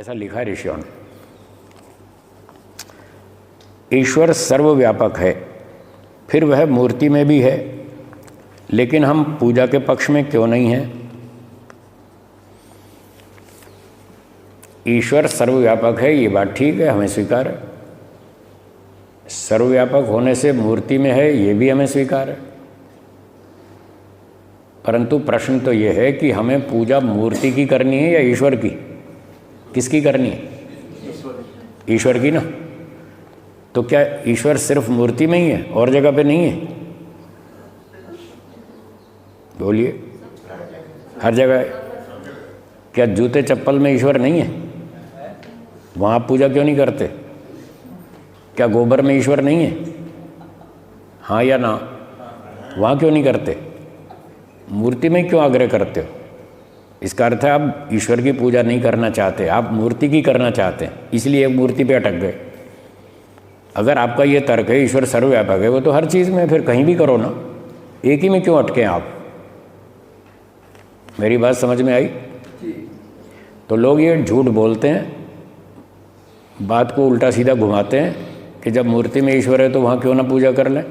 ऐसा लिखा है ऋषियों ने। ईश्वर सर्वव्यापक है, फिर वह मूर्ति में भी है, लेकिन हम पूजा के पक्ष में क्यों नहीं हैं? ईश्वर सर्वव्यापक है, ये बात ठीक है, हमें स्वीकार है। सर्वव्यापक होने से मूर्ति में है, ये भी हमें स्वीकार है। परंतु प्रश्न तो ये है कि हमें पूजा मूर्ति की करनी है या ईश्वर की? किसकी करनी है? ईश्वर की ना। तो क्या ईश्वर सिर्फ मूर्ति में ही है, और जगह पे नहीं है? बोलिए, हर जगह है। क्या जूते चप्पल में ईश्वर नहीं है? वहाँ आप पूजा क्यों नहीं करते? क्या गोबर में ईश्वर नहीं है? हाँ या ना? वहाँ क्यों नहीं करते? मूर्ति में क्यों आग्रह करते हो? इसका अर्थ है आप ईश्वर की पूजा नहीं करना चाहते, आप मूर्ति की करना चाहते हैं, इसलिए एक मूर्ति पे अटक गए। अगर आपका ये तर्क है ईश्वर सर्वव्यापक है, वो तो हर चीज़ में, फिर कहीं भी करो ना, एक ही में क्यों अटके आप? मेरी बात समझ में आई? तो लोग ये झूठ बोलते हैं, बात को उल्टा सीधा घुमाते हैं कि जब मूर्ति में ईश्वर है तो वहाँ क्यों ना पूजा कर लें।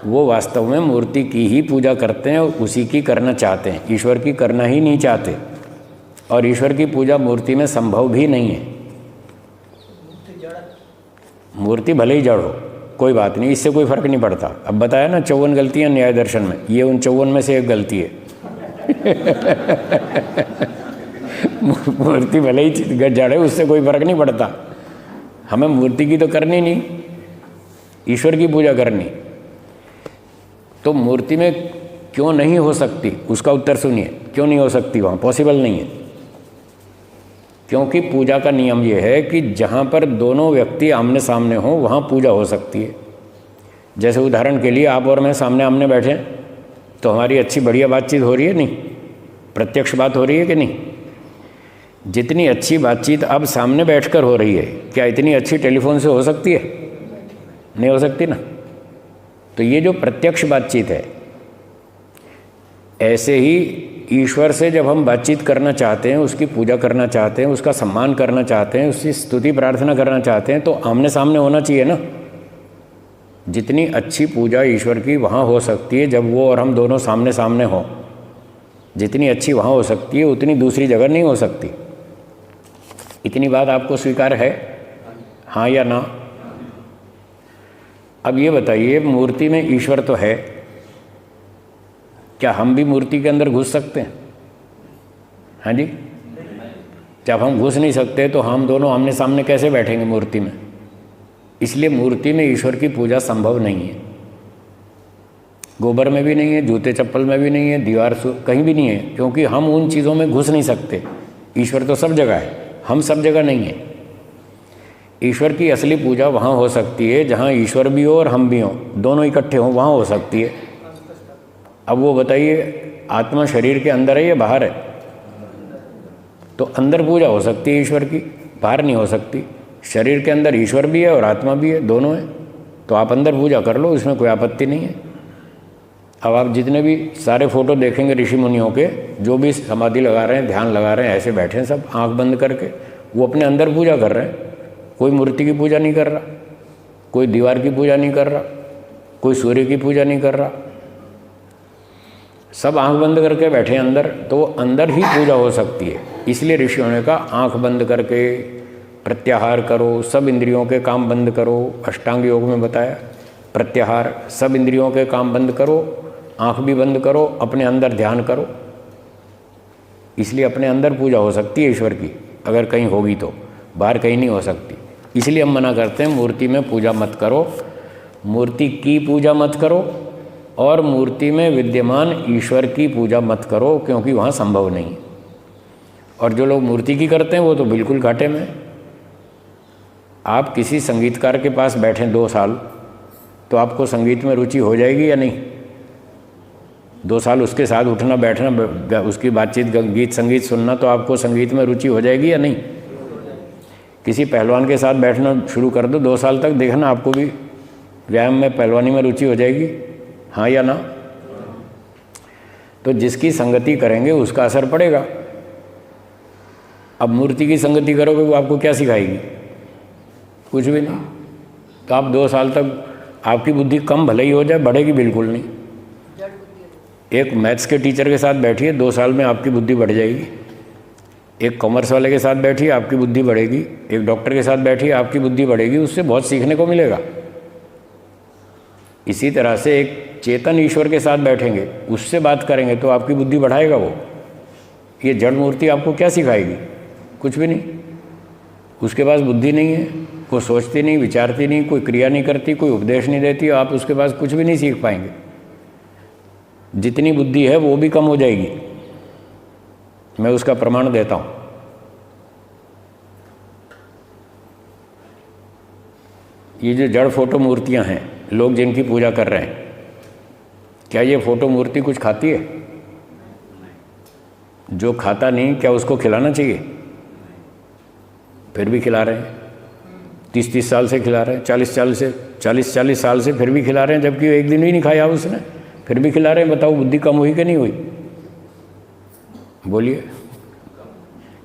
वो वास्तव में मूर्ति की ही पूजा करते हैं, उसी की करना चाहते हैं, ईश्वर की करना ही नहीं चाहते। और ईश्वर की पूजा मूर्ति में संभव भी नहीं है। मूर्ति भले ही जड़ हो, कोई बात नहीं, इससे कोई फर्क नहीं पड़ता। अब बताया ना 54 गलतियाँ न्याय दर्शन में, ये उन 54 में से एक गलती है। मूर्ति भले ही जड़ है, उससे कोई फर्क नहीं पड़ता। हमें मूर्ति की तो करनी नहीं, ईश्वर की पूजा करनी। तो मूर्ति में क्यों नहीं हो सकती, उसका उत्तर सुनिए। क्यों नहीं हो सकती? वहाँ पॉसिबल नहीं है। क्योंकि पूजा का नियम ये है कि जहाँ पर दोनों व्यक्ति आमने सामने हों वहाँ पूजा हो सकती है। जैसे उदाहरण के लिए आप और मैं सामने आमने बैठे तो हमारी अच्छी बढ़िया बातचीत हो रही है, नहीं? प्रत्यक्ष बात हो रही है कि नहीं? जितनी अच्छी बातचीत अब सामने बैठकर हो रही है, क्या इतनी अच्छी टेलीफोन से हो सकती है? नहीं हो सकती ना। तो ये जो प्रत्यक्ष बातचीत है, ऐसे ही ईश्वर से जब हम बातचीत करना चाहते हैं, उसकी पूजा करना चाहते हैं, उसका सम्मान करना चाहते हैं, उसकी स्तुति प्रार्थना करना चाहते हैं, तो आमने सामने होना चाहिए ना। जितनी अच्छी पूजा ईश्वर की वहाँ हो सकती है जब वो और हम दोनों सामने सामने हों, जितनी अच्छी वहाँ हो सकती है उतनी दूसरी जगह नहीं हो सकती। इतनी बात आपको स्वीकार है? हाँ या ना? अब ये बताइए, मूर्ति में ईश्वर तो है, क्या हम भी मूर्ति के अंदर घुस सकते हैं? हाँ जी? जब हम घुस नहीं सकते तो हम दोनों आमने सामने कैसे बैठेंगे मूर्ति में? इसलिए मूर्ति में ईश्वर की पूजा संभव नहीं है। गोबर में भी नहीं है, जूते चप्पल में भी नहीं है, दीवार कहीं भी नहीं है, क्योंकि हम उन चीज़ों में घुस नहीं सकते। ईश्वर तो सब जगह है, हम सब जगह नहीं है। ईश्वर की असली पूजा वहाँ हो सकती है जहाँ ईश्वर भी हो और हम भी हों, दोनों इकट्ठे हों, वहाँ हो सकती है। अब वो बताइए, आत्मा शरीर के अंदर है या बाहर है? तो अंदर पूजा हो सकती है ईश्वर की, बाहर नहीं हो सकती। शरीर के अंदर ईश्वर भी है और आत्मा भी है, दोनों है, तो आप अंदर पूजा कर लो, इसमें कोई आपत्ति नहीं है। अब आप जितने भी सारे फोटो देखेंगे ऋषि मुनियों के, जो भी समाधि लगा रहे हैं, ध्यान लगा रहे हैं, ऐसे बैठे हैं सब आंख बंद करके, वो अपने अंदर पूजा कर रहे हैं। कोई मूर्ति की पूजा नहीं कर रहा, कोई दीवार की पूजा नहीं कर रहा, कोई सूर्य की पूजा नहीं कर रहा, सब आंख बंद करके बैठे हैं अंदर, तो वो अंदर ही पूजा हो सकती है। इसलिए ऋषियों ने कहा आंख बंद करके प्रत्याहार करो, सब इंद्रियों के काम बंद करो। अष्टांग योग में बताया प्रत्याहार, सब इंद्रियों के काम बंद करो, आंख भी बंद करो, अपने अंदर ध्यान करो। इसलिए अपने अंदर पूजा हो सकती है ईश्वर की, अगर कहीं होगी तो, बाहर कहीं नहीं हो सकती। इसलिए हम मना करते हैं मूर्ति में पूजा मत करो, मूर्ति की पूजा मत करो, और मूर्ति में विद्यमान ईश्वर की पूजा मत करो, क्योंकि वहाँ संभव नहीं। और जो लोग मूर्ति की करते हैं वो तो बिल्कुल घाटे में। आप किसी संगीतकार के पास बैठें 2 साल, तो आपको संगीत में रुचि हो जाएगी या नहीं? 2 साल उसके साथ उठना बैठना, उसकी बातचीत, गीत संगीत सुनना, तो आपको संगीत में रुचि हो जाएगी या नहीं? किसी पहलवान के साथ बैठना शुरू कर दो, 2 साल तक देखना आपको भी व्यायाम में, पहलवानी में रुचि हो जाएगी। हाँ या ना? तो जिसकी संगति करेंगे उसका असर पड़ेगा। अब मूर्ति की संगति करोगे, वो आपको क्या सिखाएगी? कुछ भी नहीं। तो आप 2 साल तक आपकी बुद्धि कम भले ही हो जाए, बढ़ेगी बिल्कुल नहीं। एक मैथ्स के टीचर के साथ बैठिए, 2 साल में आपकी बुद्धि बढ़ जाएगी। एक कॉमर्स वाले के साथ बैठिए, आपकी बुद्धि बढ़ेगी। एक डॉक्टर के साथ बैठिए, आपकी बुद्धि बढ़ेगी। उससे बहुत सीखने को मिलेगा। इसी तरह से एक चेतन ईश्वर के साथ बैठेंगे, उससे बात करेंगे तो आपकी बुद्धि बढ़ाएगा वो। ये जड़ मूर्ति आपको क्या सिखाएगी? कुछ भी नहीं। उसके पास बुद्धि नहीं है, वो सोचती नहीं, विचारती नहीं, कोई क्रिया नहीं करती, कोई उपदेश नहीं देती, आप उसके पास कुछ भी नहीं सीख पाएंगे। जितनी बुद्धि है वो भी कम हो जाएगी, मैं उसका प्रमाण देता हूँ। ये जो जड़ फोटो मूर्तियाँ हैं, लोग जिनकी पूजा कर रहे हैं, क्या ये फोटो मूर्ति कुछ खाती है? जो खाता नहीं, क्या उसको खिलाना चाहिए? फिर भी खिला रहे हैं। 30-30 साल से खिला रहे हैं, 40-40 साल से फिर भी खिला रहे हैं, जबकि एक दिन भी नहीं खाया उसने, फिर भी खिला रहे हैं। बताओ बुद्धि कम हुई कि नहीं हुई? बोलिए,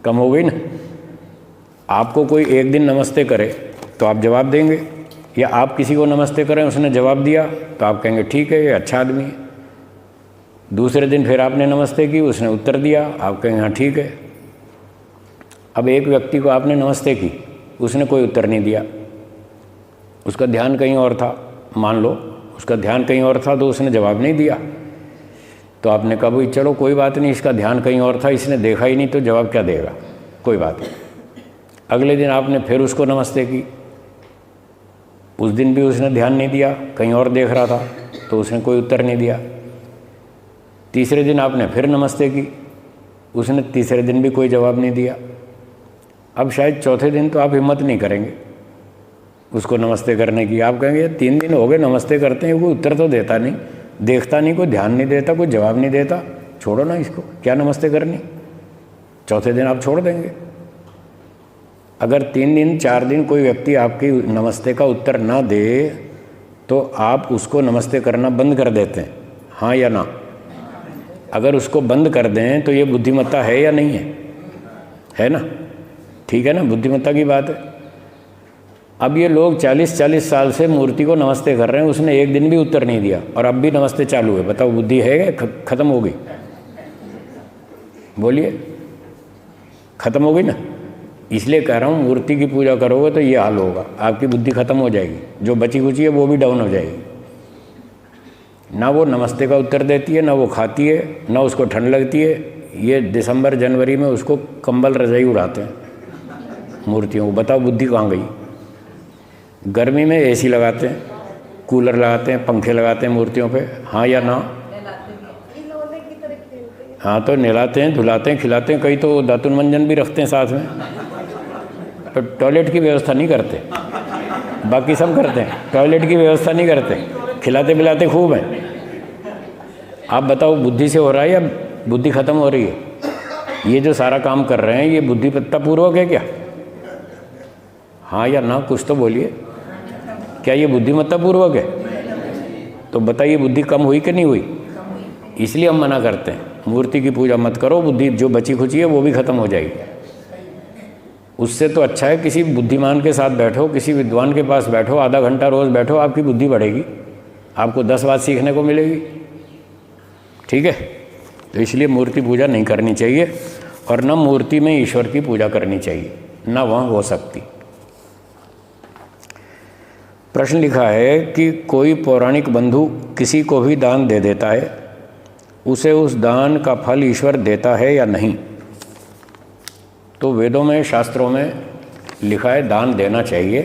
कम हो गई ना। आपको कोई एक दिन नमस्ते करे तो आप जवाब देंगे, या आप किसी को नमस्ते करें, उसने जवाब दिया तो आप कहेंगे ठीक है, ये अच्छा आदमी है। दूसरे दिन फिर आपने नमस्ते की, उसने उत्तर दिया, आप कहेंगे हाँ ठीक है। अब एक व्यक्ति को आपने नमस्ते की, उसने कोई उत्तर नहीं दिया, उसका ध्यान कहीं और था, मान लो उसका ध्यान कहीं और था तो उसने जवाब नहीं दिया। तो आपने कहा भाई चलो कोई बात नहीं, इसका ध्यान कहीं और था, इसने देखा ही नहीं तो जवाब क्या देगा, कोई बात नहीं। अगले दिन आपने फिर उसको नमस्ते की, उस दिन भी उसने ध्यान नहीं दिया, कहीं और देख रहा था तो उसने कोई उत्तर नहीं दिया। तीसरे दिन आपने फिर नमस्ते की, उसने तीसरे दिन भी कोई जवाब नहीं दिया। अब शायद चौथे दिन तो आप हिम्मत नहीं करेंगे उसको नमस्ते करने की। आप कहेंगे 3 दिन हो गए नमस्ते करते हैं, कोई उत्तर तो देता नहीं, देखता नहीं, कोई ध्यान नहीं देता, कोई जवाब नहीं देता, छोड़ो ना इसको, क्या नमस्ते करनी। चौथे दिन आप छोड़ देंगे। अगर 3 दिन 4 दिन कोई व्यक्ति आपकी नमस्ते का उत्तर ना दे तो आप उसको नमस्ते करना बंद कर देते हैं, हाँ या ना? अगर उसको बंद कर दें तो ये बुद्धिमत्ता है या नहीं है ना? ठीक है ना, बुद्धिमत्ता की बात है। अब ये लोग 40-40 साल से मूर्ति को नमस्ते कर रहे हैं, उसने एक दिन भी उत्तर नहीं दिया और अब भी नमस्ते चालू है। बताओ बुद्धि है, खत्म हो गई? बोलिए, खत्म हो गई ना। इसलिए कह रहा हूँ मूर्ति की पूजा करोगे तो ये हाल होगा, आपकी बुद्धि खत्म हो जाएगी, जो बची खुची है वो भी डाउन हो जाएगी। ना वो नमस्ते का उत्तर देती है, ना वो खाती है, ना उसको ठंड लगती है। ये दिसंबर जनवरी में उसको कंबल रजाई उड़ाते हैं मूर्तियों को। बताओ बुद्धि कहाँ गई? गर्मी में एसी लगाते हैं, कूलर लगाते हैं, पंखे लगाते हैं मूर्तियों पे, हाँ या ना? हाँ, तो नहलाते हैं, धुलाते हैं, खिलाते हैं, कई तो दातुन मंजन भी रखते हैं साथ में। तो टॉयलेट की व्यवस्था नहीं करते, बाकी सब करते हैं, टॉयलेट की व्यवस्था नहीं करते, खिलाते पिलाते खूब हैं। आप बताओ बुद्धि से हो रहा है या बुद्धि खत्म हो रही है? ये जो सारा काम कर रहे हैं ये बुद्धिमत्तापूर्वक है क्या? हाँ या ना, कुछ तो बोलिए। क्या ये बुद्धिमत्तापूर्वक है? तो बताइए बुद्धि कम हुई कि नहीं हुई? इसलिए हम मना करते हैं मूर्ति की पूजा मत करो, बुद्धि जो बची खुची है वो भी खत्म हो जाएगी। उससे तो अच्छा है किसी बुद्धिमान के साथ बैठो, किसी विद्वान के पास बैठो, आधा घंटा रोज़ बैठो, आपकी बुद्धि बढ़ेगी, आपको 10 बात सीखने को मिलेगी। ठीक है, तो इसलिए मूर्ति पूजा नहीं करनी चाहिए और न मूर्ति में ईश्वर की पूजा करनी चाहिए, न वहाँ हो सकती। प्रश्न लिखा है कि कोई पौराणिक बंधु किसी को भी दान दे देता है, उसे उस दान का फल ईश्वर देता है या नहीं? तो वेदों में, शास्त्रों में लिखा है दान देना चाहिए,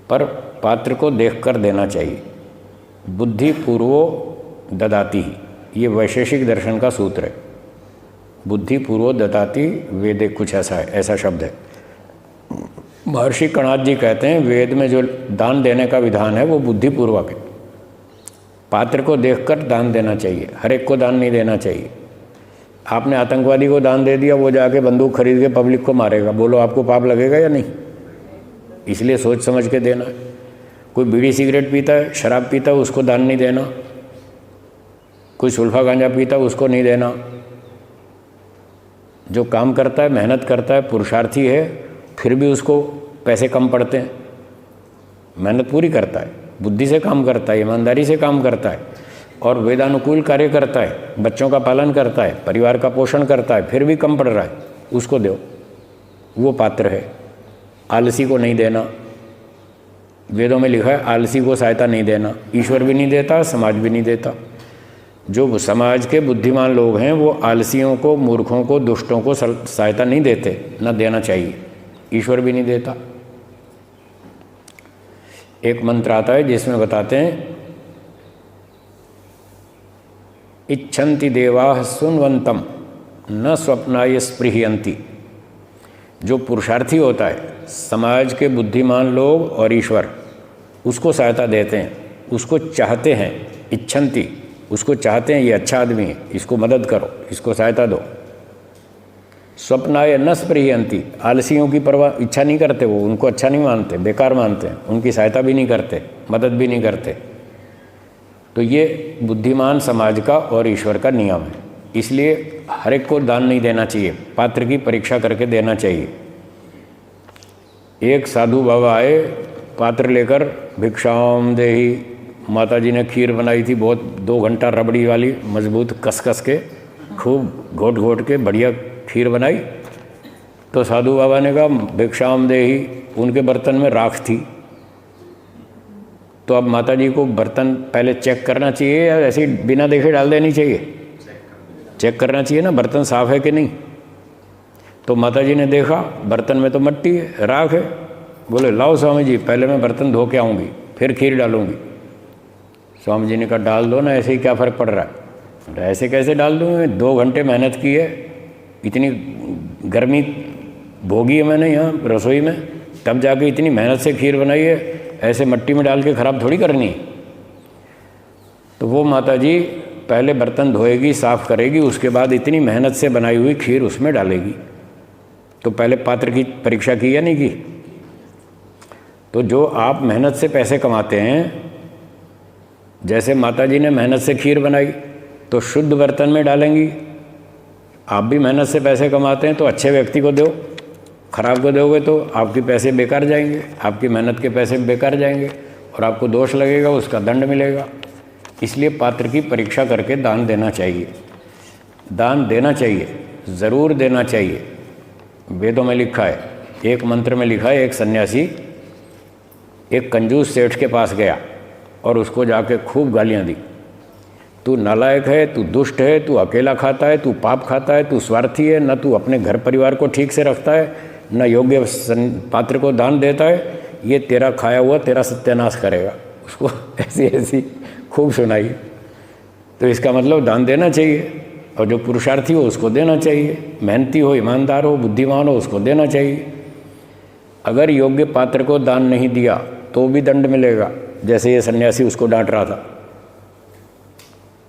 पर पात्र को देखकर देना चाहिए। बुद्धि पूर्वो ददाति ही, ये वैशेषिक दर्शन का सूत्र है। बुद्धि पूर्वो ददाति, वेद कुछ ऐसा है, ऐसा शब्द है। महर्षि कणाद जी कहते हैं वेद में जो दान देने का विधान है वो बुद्धिपूर्वक है। पात्र को देखकर दान देना चाहिए, हर एक को दान नहीं देना चाहिए। आपने आतंकवादी को दान दे दिया, वो जाके बंदूक खरीद के पब्लिक को मारेगा, बोलो आपको पाप लगेगा या नहीं? इसलिए सोच समझ के देना है। कोई बीड़ी सिगरेट पीता है, शराब पीता है, उसको दान नहीं देना। कोई सुल्फा गांजा पीता है, उसको नहीं देना। जो काम करता है, मेहनत करता है, पुरुषार्थी है, फिर भी उसको पैसे कम पड़ते हैं। मेहनत पूरी करता है, बुद्धि से काम करता है, ईमानदारी से काम करता है और वेदानुकूल कार्य करता है, बच्चों का पालन करता है, परिवार का पोषण करता है, फिर भी कम पड़ रहा है, उसको दो, वो पात्र है। आलसी को नहीं देना, वेदों में लिखा है आलसी को सहायता नहीं देना। ईश्वर भी नहीं देता, समाज भी नहीं देता। जो समाज के बुद्धिमान लोग हैं वो आलसियों को, मूर्खों को, दुष्टों को सहायता नहीं देते, न देना चाहिए। ईश्वर भी नहीं देता। एक मंत्र आता है जिसमें बताते हैं इच्छन्ति देवाः सुन्वन्तं न स्वप्नाय स्पृहयन्ति। जो पुरुषार्थी होता है, समाज के बुद्धिमान लोग और ईश्वर उसको सहायता देते हैं, उसको चाहते हैं। इच्छन्ति, उसको चाहते हैं ये अच्छा आदमी है, इसको मदद करो, इसको सहायता दो। स्वप्नाय न स्पृहयन्ति, आलसियों की परवाह, इच्छा नहीं करते वो, उनको अच्छा नहीं मानते, बेकार मानते हैं, उनकी सहायता भी नहीं करते, मदद भी नहीं करते। तो ये बुद्धिमान समाज का और ईश्वर का नियम है। इसलिए हर एक को दान नहीं देना चाहिए, पात्र की परीक्षा करके देना चाहिए। एक साधु बाबा आए पात्र लेकर, भिक्षाम देहि। माता जी ने खीर बनाई थी, बहुत 2 घंटा रबड़ी वाली, मजबूत, कस कस के, खूब घोट घोट के बढ़िया खीर बनाई। तो साधु बाबा ने कहा भिक्षाम देहि। उनके बर्तन में राख थी। तो अब माता जी को बर्तन पहले चेक करना चाहिए या ऐसे ही बिना देखे डाल देनी चाहिए? चेक करना चाहिए ना, बर्तन साफ है कि नहीं। तो माता जी ने देखा बर्तन में तो मिट्टी है, राख है। बोले लाओ स्वामी जी, पहले मैं बर्तन धो के आऊँगी, फिर खीर डालूँगी। स्वामी जी ने कहा डाल दो ना, ऐसे ही क्या फ़र्क पड़ रहा है? ऐसे कैसे डाल दूँ? 2 घंटे मेहनत की है, इतनी गर्मी भोगी है मैंने यहाँ रसोई में, तब जाके इतनी मेहनत से खीर बनाई है, ऐसे मिट्टी में डाल के ख़राब थोड़ी करनी। तो वो माता जी पहले बर्तन धोएगी, साफ़ करेगी, उसके बाद इतनी मेहनत से बनाई हुई खीर उसमें डालेगी। तो पहले पात्र की परीक्षा की या नहीं की? तो जो आप मेहनत से पैसे कमाते हैं, जैसे माता जी ने मेहनत से खीर बनाई तो शुद्ध बर्तन में डालेंगी। आप भी मेहनत से पैसे कमाते हैं तो अच्छे व्यक्ति को दो, खराब को दोगे तो आपके पैसे बेकार जाएंगे, आपकी मेहनत के पैसे बेकार जाएंगे और आपको दोष लगेगा, उसका दंड मिलेगा। इसलिए पात्र की परीक्षा करके दान देना चाहिए। दान देना चाहिए, ज़रूर देना चाहिए। वेदों में लिखा है, एक मंत्र में लिखा है, एक सन्यासी एक कंजूस सेठ के पास गया और उसको जाके खूब गालियाँ दी। तू नालायक है, तू दुष्ट है, तू अकेला खाता है, तू पाप खाता है, तू स्वार्थी है, न तू अपने घर परिवार को ठीक से रखता है, न योग्य पात्र को दान देता है, ये तेरा खाया हुआ तेरा सत्यानाश करेगा। उसको ऐसी ऐसी खूब सुनाई। तो इसका मतलब दान देना चाहिए, और जो पुरुषार्थी हो उसको देना चाहिए, मेहनती हो, ईमानदार हो, बुद्धिमान हो, उसको देना चाहिए। अगर योग्य पात्र को दान नहीं दिया तो भी दंड मिलेगा, जैसे ये सन्यासी उसको डांट रहा था।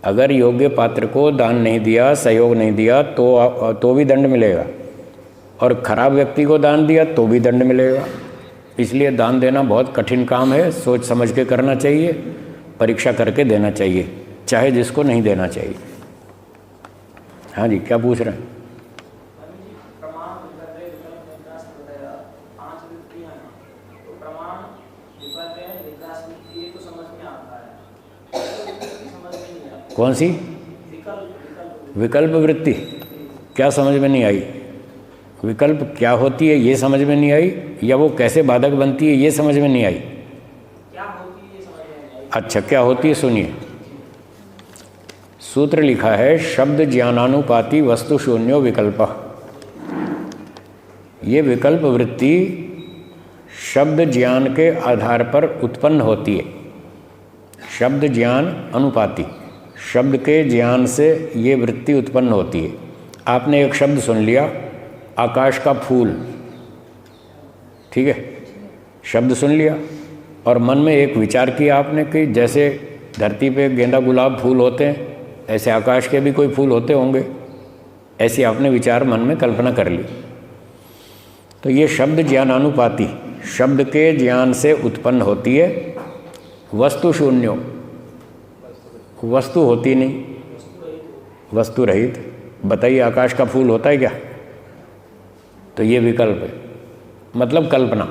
अगर योग्य पात्र को दान नहीं दिया, सहयोग नहीं दिया तो भी दंड मिलेगा, और खराब व्यक्ति को दान दिया तो भी दंड मिलेगा। इसलिए दान देना बहुत कठिन काम है, सोच समझ के करना चाहिए, परीक्षा करके देना चाहिए, चाहे जिसको नहीं देना चाहिए। हाँ जी, क्या पूछ रहे हैं? कौन सी? विकल्प वृत्ति। क्या समझ में नहीं आई? विकल्प क्या होती है ये समझ में नहीं आई, या वो कैसे बाधक बनती है ये समझ में नहीं आई? क्या होती है ये समझ में नहीं आई। अच्छा, क्या होती है सुनिए। सूत्र लिखा है, शब्द ज्ञानानुपाति वस्तु शून्यो विकल्प। ये विकल्प वृत्ति शब्द ज्ञान के आधार पर उत्पन्न होती है। शब्द ज्ञान अनुपाति, शब्द के ज्ञान से ये वृत्ति उत्पन्न होती है। आपने एक शब्द सुन लिया, आकाश का फूल, ठीक है, शब्द सुन लिया, और मन में एक विचार किया आपने कि जैसे धरती पे गेंदा गुलाब फूल होते हैं, ऐसे आकाश के भी कोई फूल होते होंगे, ऐसी आपने विचार मन में कल्पना कर ली। तो ये शब्द ज्ञानानुपाति, शब्द के ज्ञान से उत्पन्न होती है। वस्तु शून्यो, वस्तु होती नहीं, वस्तु रहित। बताइए आकाश का फूल होता है क्या? तो ये विकल्प है, मतलब कल्पना।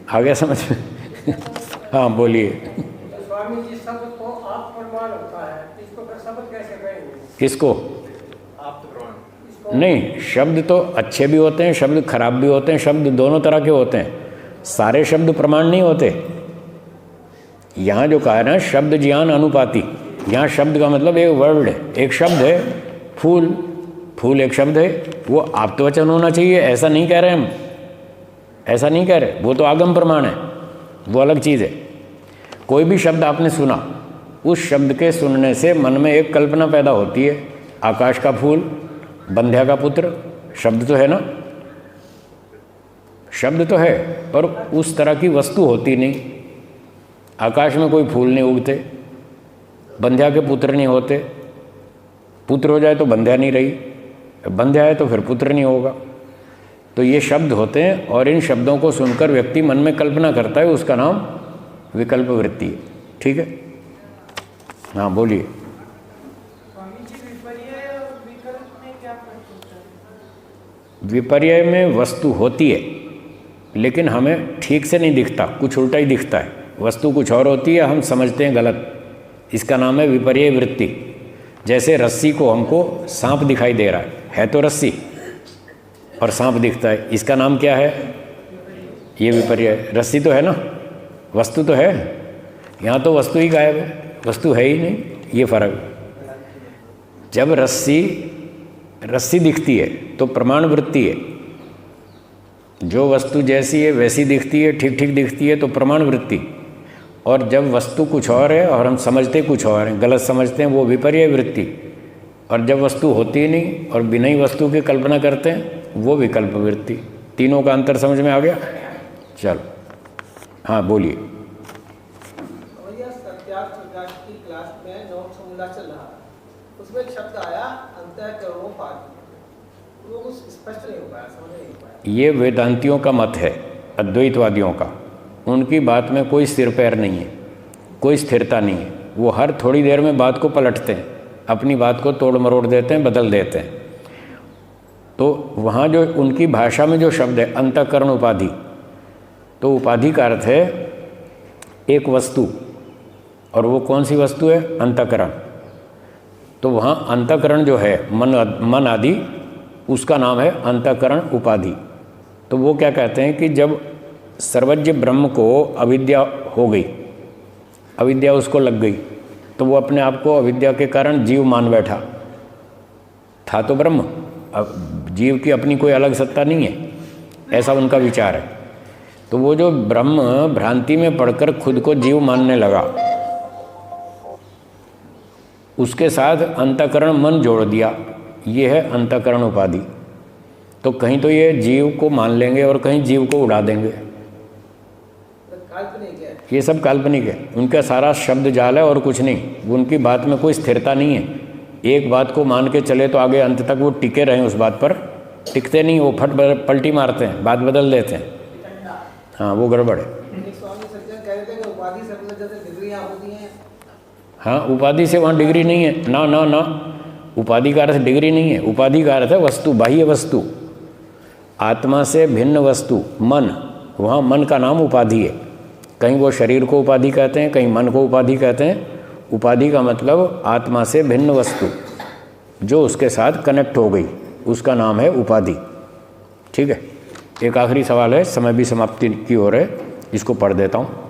आ गया समझ में? हाँ बोलिए। स्वामी जी, शब्द को आप प्रमाण होता है, इसको फिर शब्द कैसे कहेंगे? किसको? आप तो प्रमाण। नहीं, शब्द तो अच्छे भी होते हैं, शब्द खराब भी होते हैं, शब्द दोनों तरह के होते हैं। सारे शब्द प्रमाण नहीं होते। यहाँ जो कहा है ना शब्द ज्ञान अनुपाति, यहाँ शब्द का मतलब एक वर्ड है, एक शब्द है। फूल, फूल एक शब्द है, वो आप्तवचन होना चाहिए ऐसा नहीं कह रहे हम, ऐसा नहीं कह रहे, वो तो आगम प्रमाण है, वो अलग चीज़ है। कोई भी शब्द आपने सुना, उस शब्द के सुनने से मन में एक कल्पना पैदा होती है। आकाश का फूल, बंध्या का पुत्र, शब्द तो है ना, शब्द तो है, पर उस तरह की वस्तु होती नहीं। आकाश में कोई फूल नहीं उगते, बंध्या के पुत्र नहीं होते। पुत्र हो जाए तो बंध्या नहीं रही, बंध्या है तो फिर पुत्र नहीं होगा। तो ये शब्द होते हैं और इन शब्दों को सुनकर व्यक्ति मन में कल्पना करता है, उसका नाम विकल्प वृत्ति है। ठीक है, हाँ बोलिए। स्वामी जी, विपर्य और विकल्प में क्या फर्क होता है? विपर्य में वस्तु होती है लेकिन हमें ठीक से नहीं दिखता, कुछ उल्टा ही दिखता है। वस्तु कुछ और होती है, हम समझते हैं गलत, इसका नाम है विपर्य वृत्ति। जैसे रस्सी को हमको सांप दिखाई दे रहा है तो रस्सी, और सांप दिखता है, इसका नाम क्या है? ये विपर्य है। रस्सी तो है ना, वस्तु तो है, यहाँ तो वस्तु ही गायब है, वस्तु है ही नहीं, ये फर्क। जब रस्सी दिखती है तो प्रमाण वृत्ति है, जो वस्तु जैसी है वैसी दिखती है, ठीक ठीक दिखती है तो प्रमाण वृत्ति। और जब वस्तु कुछ और है और हम समझते कुछ और हैं, गलत समझते हैं, वो विपर्य वृत्ति। और जब वस्तु होती ही नहीं और बिना ही वस्तु की कल्पना करते हैं, वो विकल्प वृत्ति। तीनों का अंतर समझ में आ गया? चलो हाँ बोलिए। भैया, सत्यार्थ प्रकाश की क्लास में नोट्स मुद्दा चल रहा, उसमें एक शब्द आया अंतःकरणोपाधि, वो कुछ स्पष्ट नहीं हो पाया, समझ नहीं हो पाया। ये वेदांतियों का मत है, अद्वैतवादियों का। उनकी बात में कोई सिर पैर नहीं है, कोई स्थिरता नहीं है। वो हर थोड़ी देर में बात को पलटते हैं, अपनी बात को तोड़ मरोड़ देते हैं, बदल देते हैं। तो वहाँ जो उनकी भाषा में जो शब्द है अंतःकरण उपाधि, तो उपाधि का अर्थ है एक वस्तु, और वो कौन सी वस्तु है? अंतःकरण। तो वहाँ अंतःकरण जो है मन आदि, उसका नाम है अंतःकरण उपाधि। तो वो क्या कहते हैं कि जब सर्वज्ञ ब्रह्म को अविद्या हो गई, अविद्या उसको लग गई, तो वो अपने आप को अविद्या के कारण जीव मान बैठा। था तो ब्रह्म, अब जीव की अपनी कोई अलग सत्ता नहीं है, ऐसा उनका विचार है। तो वो जो ब्रह्म भ्रांति में पड़कर खुद को जीव मानने लगा, उसके साथ अंतःकरण मन जोड़ दिया, ये है अंतःकरण उपाधि। तो कहीं तो ये जीव को मान लेंगे और कहीं जीव को उड़ा देंगे। काल्पनिक है, ये सब काल्पनिक है, उनका सारा शब्द जाल है और कुछ नहीं। उनकी बात में कोई स्थिरता नहीं है। एक बात को मान के चले तो आगे अंत तक वो टिके रहें उस बात पर, टिकते नहीं, वो पलटी मारते हैं, बात बदल देते हैं। हाँ वो गड़बड़ है। एक स्वामी सज्जन कह रहे थे कि उपाधि से मतलब जैसे डिग्रियाँ होती हैं। हाँ उपाधि से वहाँ डिग्री नहीं है, ना ना ना, उपाधि का अर्थ डिग्री नहीं है। उपाधि का अर्थ है वस्तु, बाह्य वस्तु, आत्मा से भिन्न वस्तु, मन। वहाँ मन का नाम उपाधि है। कहीं वो शरीर को उपाधि कहते हैं, कहीं मन को उपाधि कहते हैं। उपाधि का मतलब आत्मा से भिन्न वस्तु जो उसके साथ कनेक्ट हो गई, उसका नाम है उपाधि। ठीक है, एक आखिरी सवाल है, समय भी समाप्ति की ओर है, इसको पढ़ देता हूँ।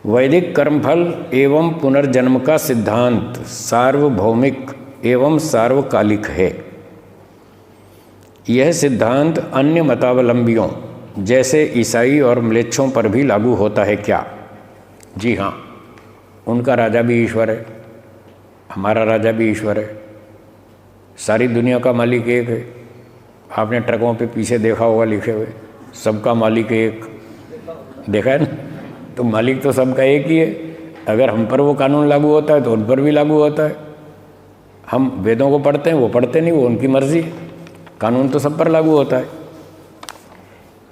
वैदिक कर्मफल एवं पुनर्जन्म का सिद्धांत सार्वभौमिक एवं सार्वकालिक है। यह सिद्धांत अन्य मतावलंबियों जैसे ईसाई और म्लेच्छों पर भी लागू होता है क्या? जी हाँ, उनका राजा भी ईश्वर है, हमारा राजा भी ईश्वर है, सारी दुनिया का मालिक एक है। आपने ट्रकों पे पीछे देखा होगा लिखे हुए, सबका मालिक एक, देखा है ना? तो मालिक तो सबका एक ही है। अगर हम पर वो कानून लागू होता है तो उन पर भी लागू होता है। हम वेदों को पढ़ते हैं, वो पढ़ते नहीं, वो उनकी मर्जी है, कानून तो सब पर लागू होता है।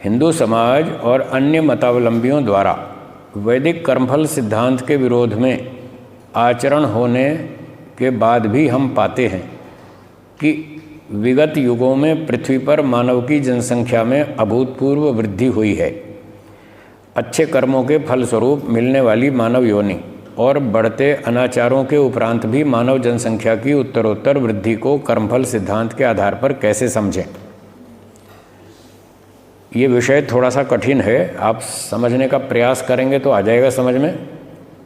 हिंदू समाज और अन्य मतावलंबियों द्वारा वैदिक कर्मफल सिद्धांत के विरोध में आचरण होने के बाद भी हम पाते हैं कि विगत युगों में पृथ्वी पर मानव की जनसंख्या में अभूतपूर्व वृद्धि हुई है। अच्छे कर्मों के फलस्वरूप मिलने वाली मानव योनि और बढ़ते अनाचारों के उपरांत भी मानव जनसंख्या की उत्तरोत्तर वृद्धि को कर्मफल सिद्धांत के आधार पर कैसे समझें। ये विषय थोड़ा सा कठिन है, आप समझने का प्रयास करेंगे तो आ जाएगा समझ में।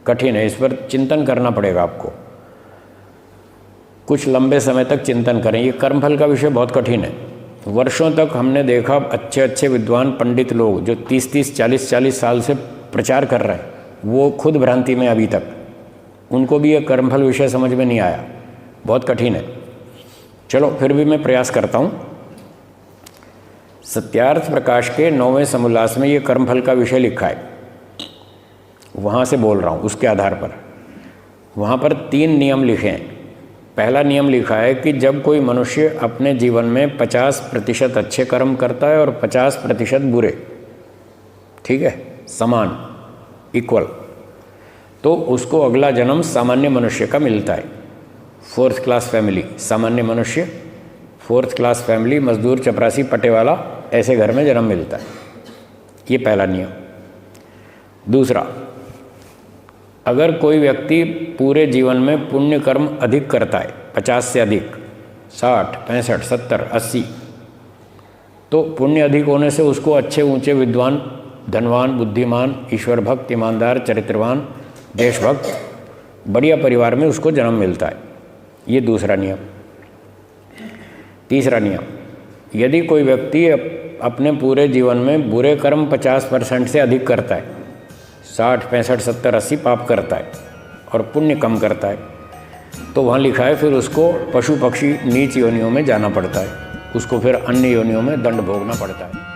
कठिन है, इस पर चिंतन करना पड़ेगा आपको, कुछ लंबे समय तक चिंतन करें। ये कर्मफल का विषय बहुत कठिन है। वर्षों तक हमने देखा अच्छे अच्छे विद्वान पंडित लोग जो 30-30, 40-40 साल से प्रचार कर रहे हैं, वो खुद भ्रांति में अभी तक, उनको भी ये कर्मफल विषय समझ में नहीं आया, बहुत कठिन है। चलो फिर भी मैं प्रयास करता हूँ। सत्यार्थ प्रकाश के 9वें समोल्लास में ये कर्मफल का विषय लिखा है, वहाँ से बोल रहा हूँ, उसके आधार पर। वहाँ पर 3 नियम लिखे हैं। पहला नियम लिखा है कि जब कोई मनुष्य अपने जीवन में 50% अच्छे कर्म करता है और 50% बुरे, ठीक है, समान, इक्वल, तो उसको अगला जन्म सामान्य मनुष्य का मिलता है। 4th क्लास फैमिली, सामान्य मनुष्य, 4th क्लास फैमिली, मजदूर, चपरासी, पटेवाला, ऐसे घर में जन्म मिलता है। ये पहला नियम। दूसरा, अगर कोई व्यक्ति पूरे जीवन में पुण्य कर्म अधिक करता है, 50 से अधिक, 60, 65, 70, 80, तो पुण्य अधिक होने से उसको अच्छे ऊंचे विद्वान, धनवान, बुद्धिमान, ईश्वर भक्त, ईमानदार, चरित्रवान, देशभक्त, बढ़िया परिवार में उसको जन्म मिलता है। ये दूसरा नियम। तीसरा नियम, यदि कोई व्यक्ति अपने पूरे जीवन में बुरे कर्म 50% से अधिक करता है, 60, 65, 70, 80 पाप करता है और पुण्य कम करता है, तो वहाँ लिखा है फिर उसको पशु पक्षी नीच योनियों में जाना पड़ता है, उसको फिर अन्य योनियों में दंड भोगना पड़ता है।